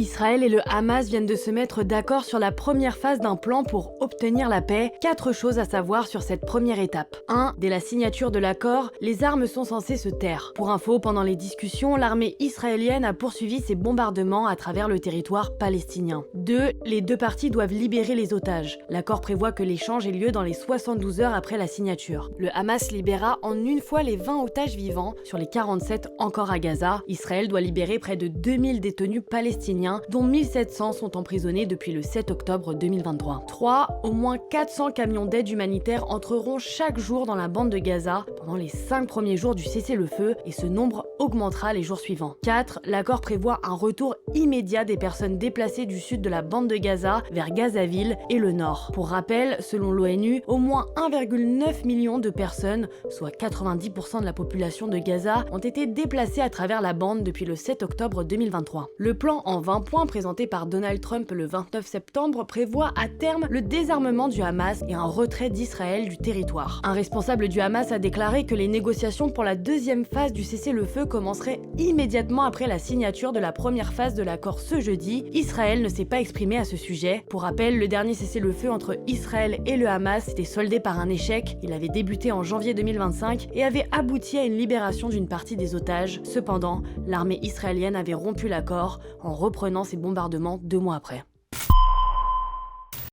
Israël et le Hamas viennent de se mettre d'accord sur la première phase d'un plan pour obtenir la paix. 4 choses à savoir sur cette première étape. 1. Dès la signature de l'accord, les armes sont censées se taire. Pour info, pendant les discussions, l'armée israélienne a poursuivi ses bombardements à travers le territoire palestinien. 2. Les deux parties doivent libérer les otages. L'accord prévoit que l'échange ait lieu dans les 72 heures après la signature. Le Hamas libéra en une fois les 20 otages vivants sur les 47 encore à Gaza. Israël doit libérer près de 2000 détenus palestiniens, dont 1700 sont emprisonnés depuis le 7 octobre 2023. 3. Au moins 400 camions d'aide humanitaire entreront chaque jour dans la bande de Gaza pendant les 5 premiers jours du cessez-le-feu et ce nombre augmentera les jours suivants. 4. L'accord prévoit un retour immédiat des personnes déplacées du sud de la bande de Gaza vers Gazaville et le nord. Pour rappel, selon l'ONU, au moins 1,9 million de personnes, soit 90% de la population de Gaza, ont été déplacées à travers la bande depuis le 7 octobre 2023. Le plan en 20 points présenté par Donald Trump le 29 septembre prévoit à terme le désarmement du Hamas et un retrait d'Israël du territoire. Un responsable du Hamas a déclaré que les négociations pour la deuxième phase du cessez-le-feu commenceraient immédiatement après la signature de la première phase de l'accord ce jeudi. Israël ne s'est pas exprimé à ce sujet. Pour rappel, le dernier cessez-le-feu entre Israël et le Hamas était soldé par un échec. Il avait débuté en janvier 2025 et avait abouti à une libération d'une partie des otages. Cependant, l'armée israélienne avait rompu l'accord en reprenant ses bombardements 2 mois après.